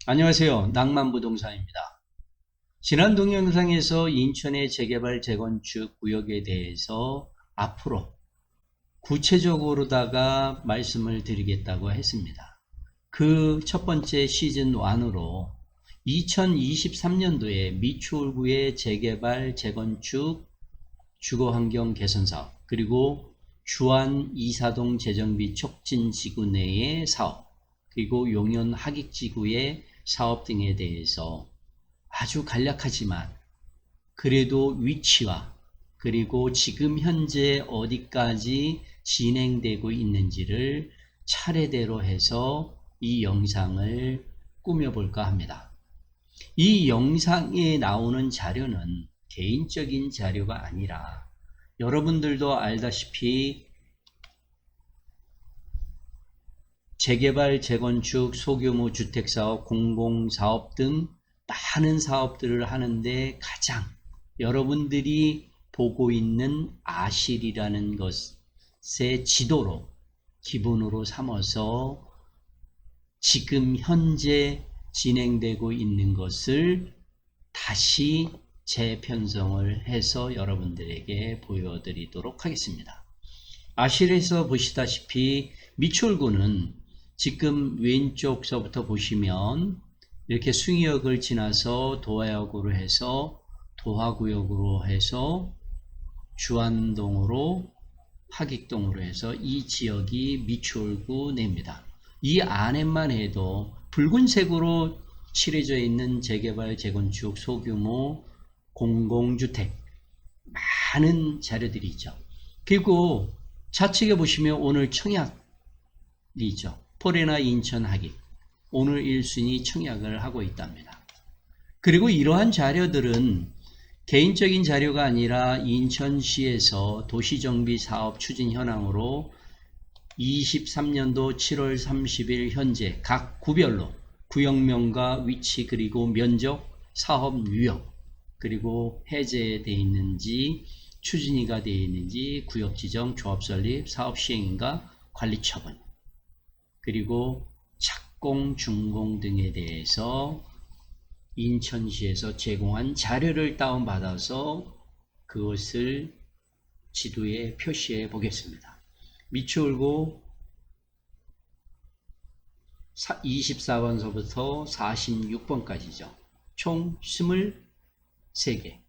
안녕하세요. 낭만부동산입니다. 지난 동영상에서 인천의 재개발 재건축 구역에 대해서 앞으로 구체적으로다가 말씀을 드리겠다고 했습니다. 그 첫 번째 시즌 1으로 2023년도에 미추홀구의 재개발 재건축 주거환경 개선사업, 그리고 주안 이사동 재정비 촉진지구 내의 사업, 그리고 용현 하객지구의 사업 등에 대해서 아주 간략하지만 그래도 위치와 그리고 지금 현재 어디까지 진행되고 있는지를 차례대로 해서 이 영상을 꾸며볼까 합니다. 이 영상에 나오는 자료는 개인적인 자료가 아니라 여러분들도 알다시피 재개발, 재건축, 소규모 주택사업, 공공사업 등 많은 사업들을 하는데 가장 여러분들이 보고 있는 아실이라는 것의 지도로 기본으로 삼아서 지금 현재 진행되고 있는 것을 다시 재편성을 해서 여러분들에게 보여드리도록 하겠습니다. 아실에서 보시다시피 미추홀구는 지금 왼쪽서부터 보시면 이렇게 숭이역을 지나서 도화역으로 해서 도화구역으로 해서 주안동으로 하객동으로 해서 이 지역이 미추홀구 내입니다. 이 안에만 해도 붉은색으로 칠해져 있는 재개발, 재건축, 소규모 공공주택 많은 자료들이 있죠. 그리고 좌측에 보시면 오늘 청약이죠. 포레나 인천 하객 오늘 1순위 청약을 하고 있답니다. 그리고 이러한 자료들은 개인적인 자료가 아니라 인천시에서 도시정비 사업 추진 현황으로 23년도 7월 30일 현재 각 구별로 구역명과 위치 그리고 면적, 사업 유형 그리고 해제되어 있는지 추진이가 되어 있는지 구역 지정, 조합 설립, 사업 시행인가 관리 처분 그리고 착공, 준공 등에 대해서 인천시에서 제공한 자료를 다운받아서 그것을 지도에 표시해 보겠습니다. 미추홀구 24번서부터 46번까지죠. 총 23개.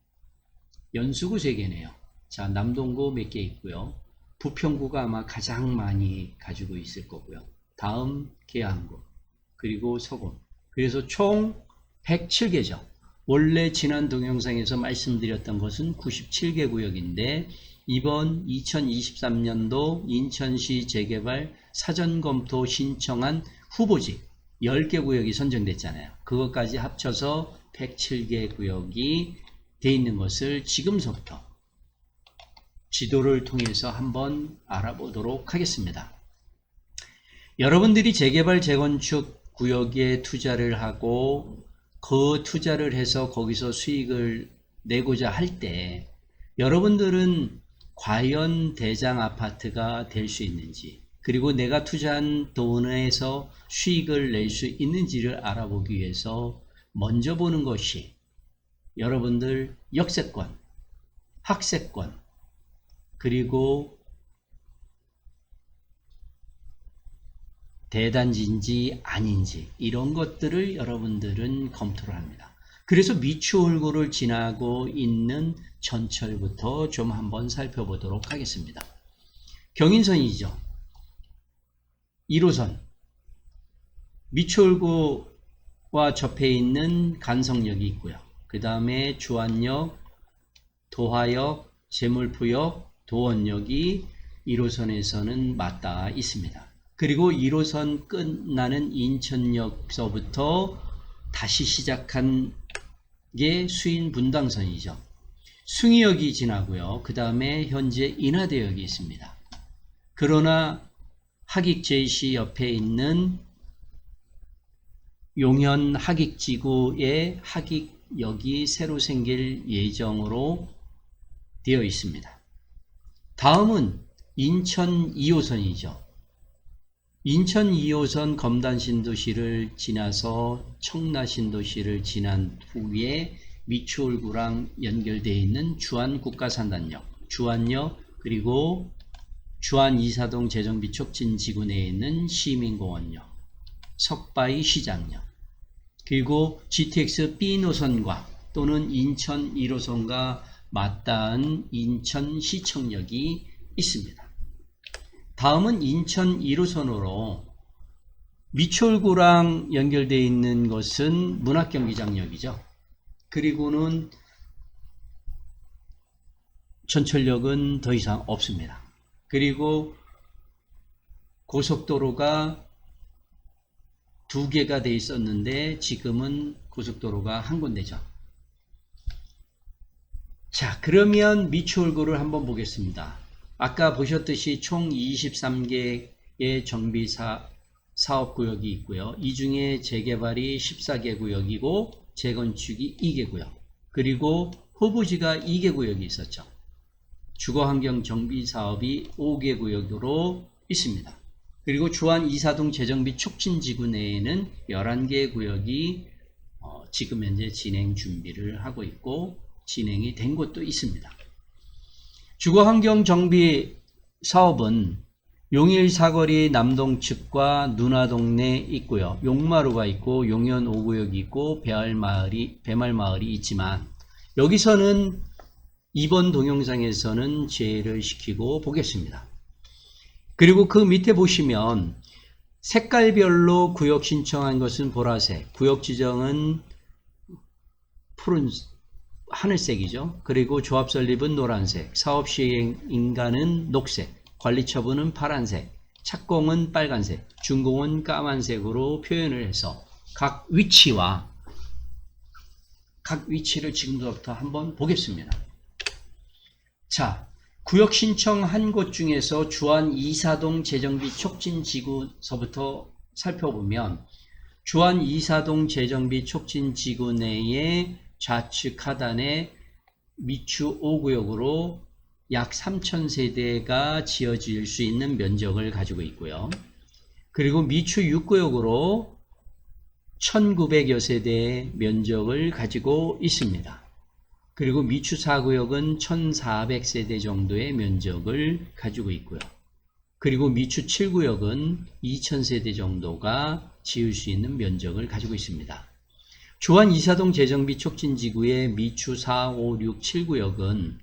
연수구 3개네요. 자, 남동구 몇 개 있고요. 부평구가 아마 가장 많이 가지고 있을 거고요. 다음 계양구, 그리고 서구. 그래서 총 107개죠. 원래 지난 동영상에서 말씀드렸던 것은 97개 구역인데 이번 2023년도 인천시 재개발 사전검토 신청한 후보지 10개 구역이 선정됐잖아요. 그것까지 합쳐서 107개 구역이 되어 있는 것을 지금서부터 지도를 통해서 한번 알아보도록 하겠습니다. 여러분들이 재개발, 재건축 구역에 투자를 하고 그 투자를 해서 거기서 수익을 내고자 할 때 여러분들은 과연 대장 아파트가 될 수 있는지 그리고 내가 투자한 돈에서 수익을 낼 수 있는지를 알아보기 위해서 먼저 보는 것이 여러분들 역세권, 학세권 그리고 대단지인지 아닌지 이런 것들을 여러분들은 검토를 합니다. 그래서 미추홀구를 지나고 있는 전철부터 좀 한번 살펴보도록 하겠습니다. 경인선이죠. 1호선 미추홀구와 접해 있는 간성역이 있고요. 그 다음에 주안역, 도화역, 제물포역, 도원역이 1호선에서는 맞닿아 있습니다. 그리고 1호선 끝나는 인천역서부터 다시 시작한 게 수인분당선이죠. 숭이역이 지나고요. 그 다음에 현재 인하대역이 있습니다. 그러나 하객제시 옆에 있는 용현 하객지구의 하객역이 새로 생길 예정으로 되어 있습니다. 다음은 인천 2호선이죠. 인천 2호선 검단 신도시를 지나서 청라 신도시를 지난 후에 미추홀구랑 연결되어 있는 주안 국가산단역, 주안역, 그리고 주안 이사동 재정비 촉진 지구 내에 있는 시민공원역, 석바위 시장역, 그리고 GTX B 노선과 또는 인천 1호선과 맞닿은 인천시청역이 있습니다. 다음은 인천 1호선으로 미추홀구랑 연결되어 있는 것은 문학경기장역이죠. 그리고는 전철역은 더 이상 없습니다. 그리고 고속도로가 2개가 돼 있었는데 지금은 고속도로가 한 군데죠. 자, 그러면 미추홀구를 한번 보겠습니다. 아까 보셨듯이 총 23개의 정비 사업구역이 있고요. 이 중에 재개발이 14개 구역이고 재건축이 2개 구역, 그리고 후보지가 2개 구역이 있었죠. 주거환경 정비사업이 5개 구역으로 있습니다. 그리고 주안 이사동 재정비 촉진지구 내에는 11개 구역이 지금 현재 진행 준비를 하고 있고 진행이 된 곳도 있습니다. 주거환경 정비 사업은 용일 사거리 남동측과 누나동네 있고요. 용마루가 있고 용현 5구역이 있고 배말마을이 있지만 여기서는 이번 동영상에서는 제외를 시키고 보겠습니다. 그리고 그 밑에 보시면 색깔별로 구역 신청한 것은 보라색, 구역 지정은 푸른 하늘색이죠. 그리고 조합 설립은 노란색, 사업 시행 인가는 녹색, 관리 처분은 파란색, 착공은 빨간색, 준공은 까만색으로 표현을 해서 각 위치를 지금부터 한번 보겠습니다. 자, 구역 신청한 곳 중에서 주안 이사동 재정비 촉진지구서부터 살펴보면 주안 이사동 재정비 촉진지구 내에 좌측 하단에 미추 5구역으로 약 3,000세대가 지어질 수 있는 면적을 가지고 있고요. 그리고 미추 6구역으로 1,900여 세대의 면적을 가지고 있습니다. 그리고 미추 4구역은 1,400세대 정도의 면적을 가지고 있고요. 그리고 미추 7구역은 2,000세대 정도가 지을 수 있는 면적을 가지고 있습니다. 주안 이사동 재정비 촉진지구의 미추 4, 5, 6, 7구역은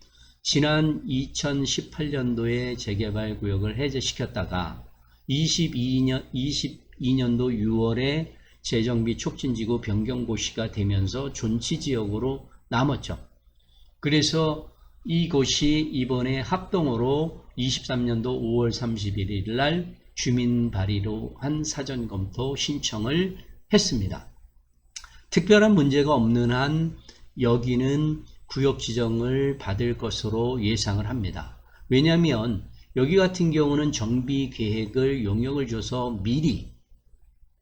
지난 2018년도에 재개발 구역을 해제시켰다가 22년도 6월에 재정비 촉진지구 변경고시가 되면서 존치지역으로 남았죠. 그래서 이곳이 이번에 합동으로 23년도 5월 31일 날 주민 발의로 한 사전검토 신청을 했습니다. 특별한 문제가 없는 한 여기는 구역 지정을 받을 것으로 예상을 합니다. 왜냐하면 여기 같은 경우는 정비계획을 용역을 줘서 미리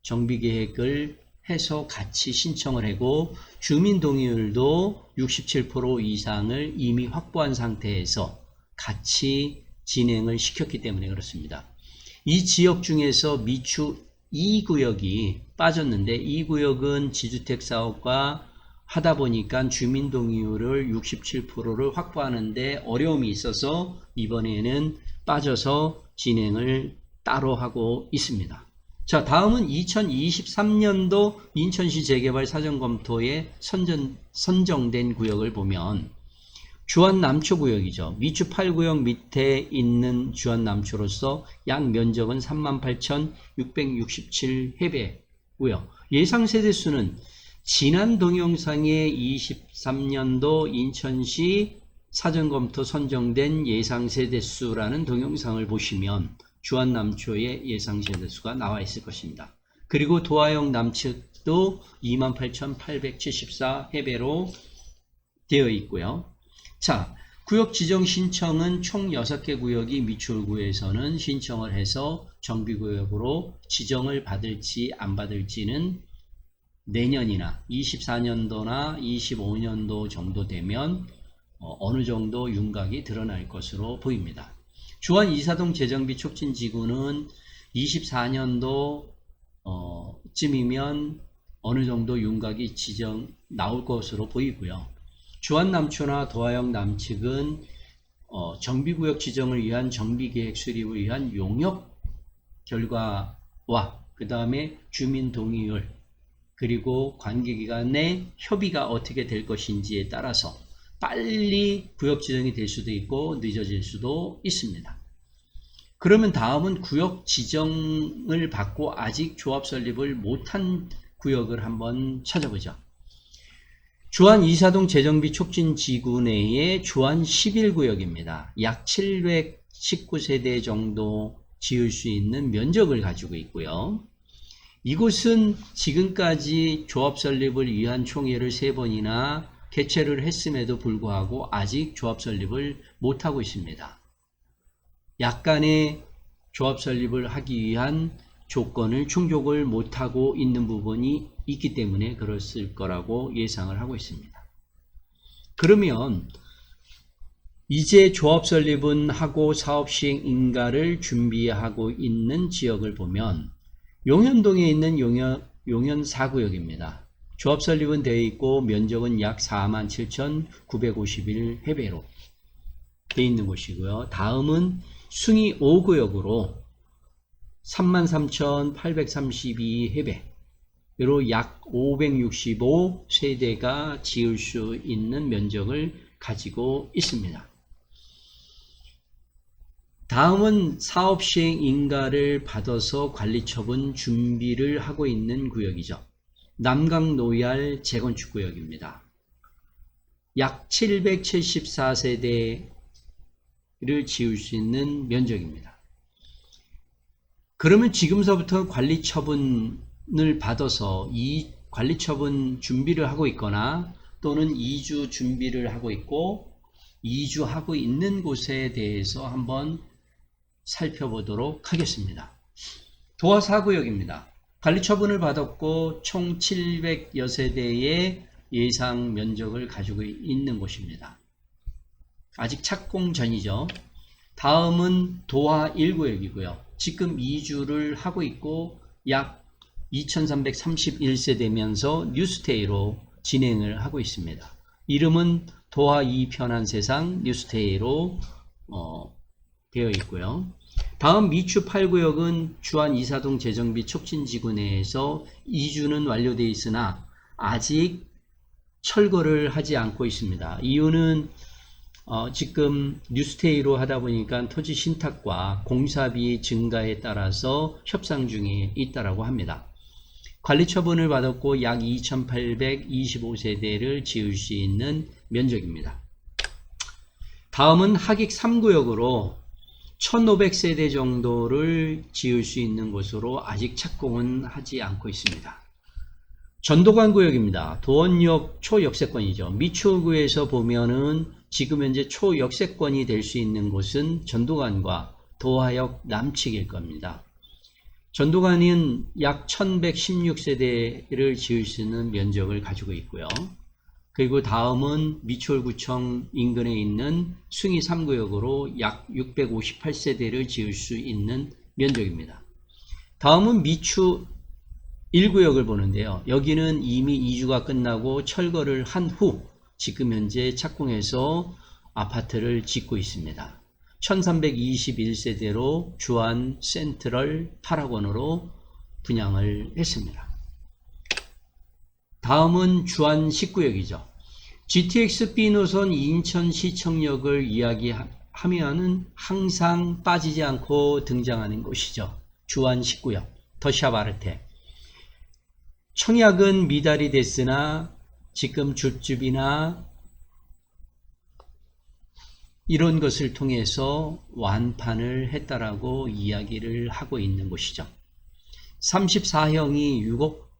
정비계획을 해서 같이 신청을 하고 주민동의율도 67% 이상을 이미 확보한 상태에서 같이 진행을 시켰기 때문에 그렇습니다. 이 지역 중에서 미추 2구역이 빠졌는데 이 구역은 지주택 사업과 하다 보니까 주민동의율을 67%를 확보하는데 어려움이 있어서 이번에는 빠져서 진행을 따로 하고 있습니다. 자, 다음은 2023년도 인천시 재개발 사전검토에 선정된 구역을 보면 주안남초구역이죠. 미추 8구역 밑에 있는 주안남초로서 약 면적은 38,667해배고요. 예상 세대수는 지난 동영상의 23년도 인천시 사전검토 선정된 예상 세대수라는 동영상을 보시면 주안남초의 예상 세대수가 나와 있을 것입니다. 그리고 도화역 남측도 28,874해배로 되어 있고요. 자, 구역 지정 신청은 총 6개 구역이 미추홀구에서는 신청을 해서 정비구역으로 지정을 받을지 안 받을지는 내년이나 24년도나 25년도 정도 되면 어느 정도 윤곽이 드러날 것으로 보입니다. 주안 이사동 재정비 촉진지구는 24년도 쯤이면 어느 정도 윤곽이 나올 것으로 보이고요. 주안남초나 도하역 남측은 정비구역 지정을 위한 정비계획 수립을 위한 용역 결과와 그 다음에 주민 동의율 그리고 관계기관의 협의가 어떻게 될 것인지에 따라서 빨리 구역 지정이 될 수도 있고 늦어질 수도 있습니다. 그러면 다음은 구역 지정을 받고 아직 조합 설립을 못한 구역을 한번 찾아보죠. 주안 이사동 재정비 촉진지구 내의 주안 11구역입니다. 약 719세대 정도 지을 수 있는 면적을 가지고 있고요. 이곳은 지금까지 조합 설립을 위한 총회를 3번이나 개최를 했음에도 불구하고 아직 조합 설립을 못하고 있습니다. 약간의 조합 설립을 하기 위한 조건을 충족을 못하고 있는 부분이 있기 때문에 그랬을 거라고 예상을 하고 있습니다. 그러면 이제 조합 설립은 하고 사업 시행 인가를 준비하고 있는 지역을 보면 용현동에 있는 용현 4구역입니다. 조합 설립은 되어 있고 면적은 약 47,951해배로 되어 있는 곳이고요. 다음은 숭이 5구역으로 33,832해배로 약 565세대가 지을 수 있는 면적을 가지고 있습니다. 다음은 사업 시행 인가를 받아서 관리처분 준비를 하고 있는 구역이죠. 남강 노얄 재건축 구역입니다. 약 774세대를 지을 수 있는 면적입니다. 그러면 지금서부터 관리처분을 받아서 이 관리처분 준비를 하고 있거나 또는 이주 준비를 하고 있고 이주하고 있는 곳에 대해서 한번 살펴보도록 하겠습니다. 도하 4구역입니다. 관리처분을 받았고 총 700여 세대의 예상 면적을 가지고 있는 곳입니다. 아직 착공 전이죠. 다음은 도하 1구역이고요. 지금 이주를 하고 있고 약 2331세대면서 뉴스테이로 진행을 하고 있습니다. 이름은 도하 2 편한 세상 뉴스테이로 되어 있고요. 다음 미추 8구역은 주안 이사동 재정비 촉진지구 내에서 이주는 완료되어 있으나 아직 철거를 하지 않고 있습니다. 이유는 지금 뉴스테이로 하다 보니까 토지 신탁과 공사비 증가에 따라서 협상 중에 있다라고 합니다. 관리처분을 받았고 약 2,825세대를 지을 수 있는 면적입니다. 다음은 하객 3구역으로 1,500세대 정도를 지을 수 있는 곳으로 아직 착공은 하지 않고 있습니다. 전도관 구역입니다. 도원역 초역세권이죠. 미추구에서 보면은 지금 현재 초역세권이 될 수 있는 곳은 전도관과 도하역 남측일 겁니다. 전도관은 약 1116세대를 지을 수 있는 면적을 가지고 있고요. 그리고 다음은 미추홀구청 인근에 있는 숭이 3구역으로 약 658세대를 지을 수 있는 면적입니다. 다음은 미추 1구역을 보는데요. 여기는 이미 이주가 끝나고 철거를 한 후 지금 현재 착공해서 아파트를 짓고 있습니다. 1321세대로 주안 센트럴 8학원으로 분양을 했습니다. 다음은 주안 10구역이죠. GTX B노선 인천시청역을 이야기하면은 항상 빠지지 않고 등장하는 곳이죠. 주안 10구역, 더샤바르테. 청약은 미달이 됐으나 지금 줍줍이나 이런 것을 통해서 완판을 했다라고 이야기를 하고 있는 곳이죠. 34형이 6억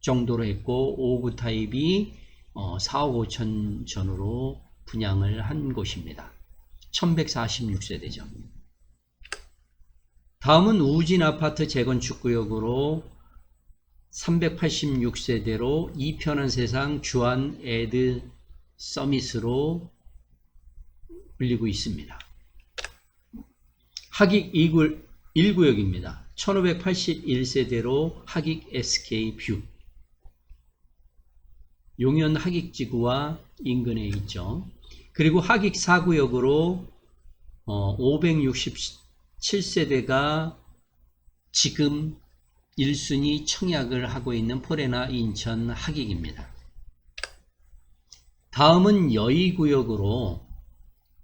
정도로 했고 5구 타입이 4억 5천 전으로 분양을 한 곳입니다. 1146세대죠. 다음은 우진 아파트 재건축 구역으로 386세대로 이편한 세상 주안 에드 서밋으로 불리고 있습니다. 하객 1구역입니다. 1581세대로 하객 SK 뷰. 용현 하객지구와 인근에 있죠. 그리고 하객 4구역으로 567세대가 지금 1순위 청약을 하고 있는 포레나 인천 하객입니다. 다음은 여의구역으로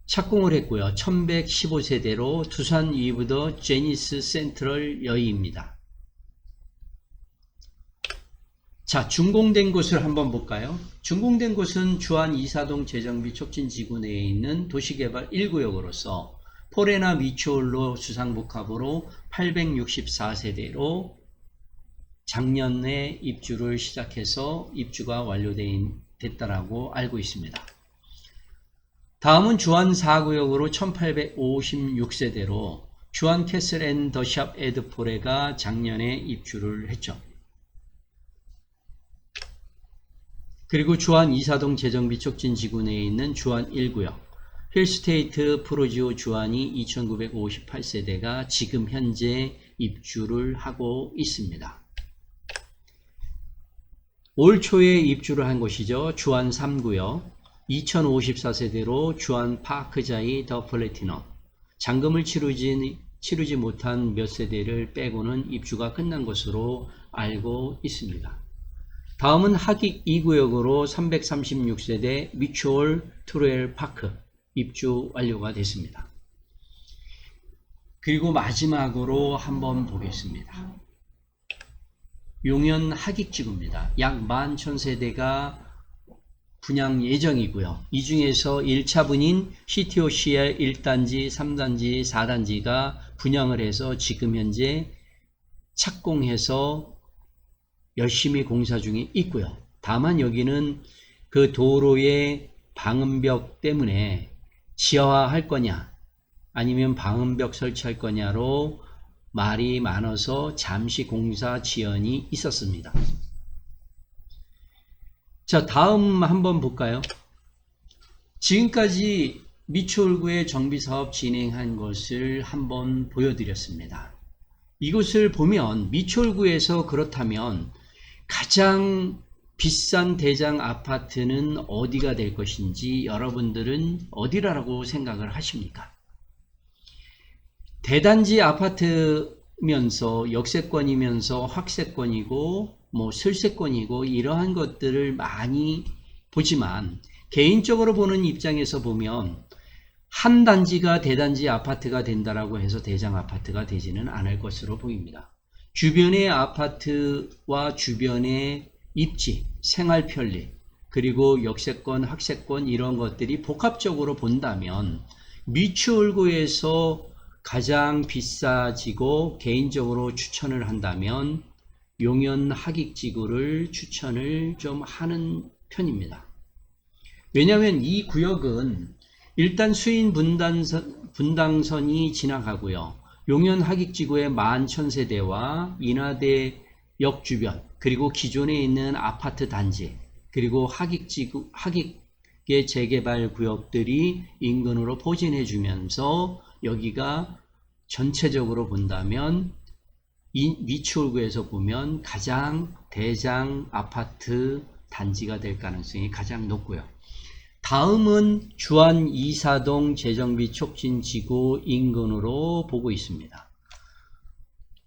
착공을 했고요. 1115세대로 두산 위브더 제니스 센트럴 여의입니다. 자, 준공된 곳을 한번 볼까요? 준공된 곳은 주안 이사동 재정비 촉진지구 내에 있는 도시개발 1구역으로서 포레나 미추홀로 주상복합으로 864세대로 작년에 입주를 시작해서 입주가 완료됐다라고 알고 있습니다. 다음은 주안 4구역으로 1856세대로 주안 캐슬 앤 더샵 에드포레가 작년에 입주를 했죠. 그리고 주안 이사동 재정비 촉진지구 내에 있는 주안 1구역 힐스테이트 프로지오 주안이 2958세대가 지금 현재 입주를 하고 있습니다. 올 초에 입주를 한 곳이죠. 주안 3구역 2054세대로 주안 파크자이 더 플래티넘. 잔금을 치르지 못한 몇 세대를 빼고는 입주가 끝난 것으로 알고 있습니다. 다음은 하객 2구역으로 336세대 미추홀 트루엘 파크 입주 완료가 됐습니다. 그리고 마지막으로 한번 보겠습니다. 용현 하객지구입니다. 약 11,000세대가 분양 예정이고요. 이 중에서 1차 분인 CTOC의 1단지, 3단지, 4단지가 분양을 해서 지금 현재 착공해서 열심히 공사 중에 있고요. 다만 여기는 그 도로의 방음벽 때문에 지하화할 거냐 아니면 방음벽 설치할 거냐로 말이 많아서 잠시 공사 지연이 있었습니다. 자, 다음 한번 볼까요? 지금까지 미추홀구의 정비사업 진행한 것을 한번 보여드렸습니다. 이곳을 보면 미추홀구에서 그렇다면 가장 비싼 대장 아파트는 어디가 될 것인지 여러분들은 어디라고 생각을 하십니까? 대단지 아파트면서 역세권이면서 확세권이고 뭐 슬세권이고 이러한 것들을 많이 보지만 개인적으로 보는 입장에서 보면 한 단지가 대단지 아파트가 된다라고 해서 대장 아파트가 되지는 않을 것으로 보입니다. 주변의 아파트와 주변의 입지, 생활 편리, 그리고 역세권, 확세권 이런 것들이 복합적으로 본다면 미추홀구에서 가장 비싸지고 개인적으로 추천을 한다면 용현 하객지구를 추천을 좀 하는 편입니다. 왜냐하면 이 구역은 일단 수인 분당선이 지나가고요. 용현 하객지구의 11,000세대와 인하대역 주변 그리고 기존에 있는 아파트 단지 그리고 하객의 재개발 구역들이 인근으로 포진해 주면서 여기가 전체적으로 본다면 이 미추홀구에서 보면 가장 대장 아파트 단지가 될 가능성이 가장 높고요. 다음은 주안 이사동 재정비 촉진지구 인근으로 보고 있습니다.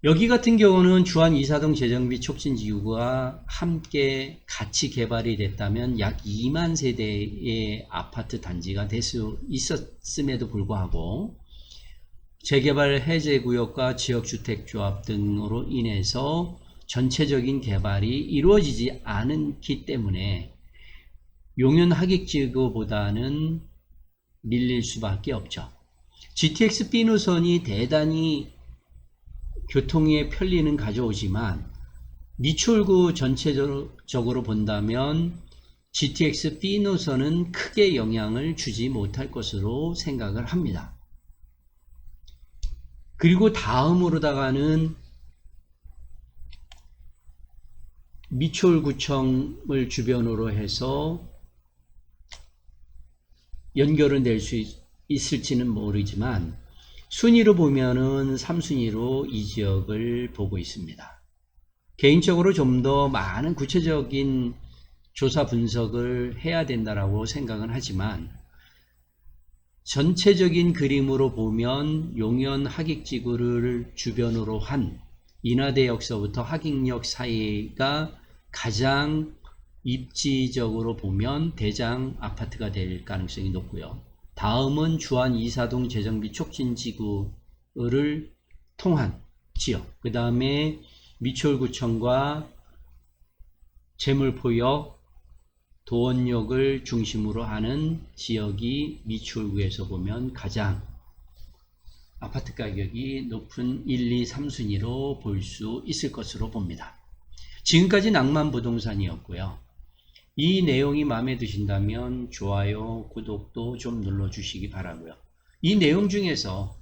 여기 같은 경우는 주안 이사동 재정비 촉진지구가 함께 같이 개발이 됐다면 약 2만 세대의 아파트 단지가 될 수 있었음에도 불구하고 재개발 해제구역과 지역주택조합 등으로 인해서 전체적인 개발이 이루어지지 않기 때문에 용현 하객지구보다는 밀릴 수밖에 없죠. GTX B 노선이 대단히 교통의 편리는 가져오지만 미추홀구 전체적으로 본다면 GTX B 노선은 크게 영향을 주지 못할 것으로 생각을 합니다. 그리고 다음으로다가는 미추홀구청을 주변으로 해서 연결은 될 수 있을지는 모르지만 순위로 보면은 3순위로 이 지역을 보고 있습니다. 개인적으로 좀 더 많은 구체적인 조사 분석을 해야 된다라고 생각은 하지만 전체적인 그림으로 보면 용현 하객지구를 주변으로 한 인하대역서부터 하객역 사이가 가장 입지적으로 보면 대장 아파트가 될 가능성이 높고요. 다음은 주안 이사동 재정비 촉진지구를 통한 지역, 그 다음에 미추홀구청과 제물포역, 도원역을 중심으로 하는 지역이 미추홀구에서 보면 가장 아파트 가격이 높은 1, 2, 3순위로 볼 수 있을 것으로 봅니다. 지금까지 낭만부동산이었고요. 이 내용이 마음에 드신다면 좋아요, 구독도 좀 눌러주시기 바라고요. 이 내용 중에서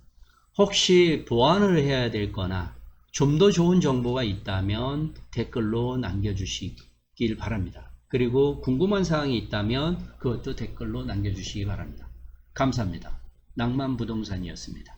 혹시 보완을 해야 될 거나 좀 더 좋은 정보가 있다면 댓글로 남겨주시길 바랍니다. 그리고 궁금한 사항이 있다면 그것도 댓글로 남겨주시기 바랍니다. 감사합니다. 낭만부동산이었습니다.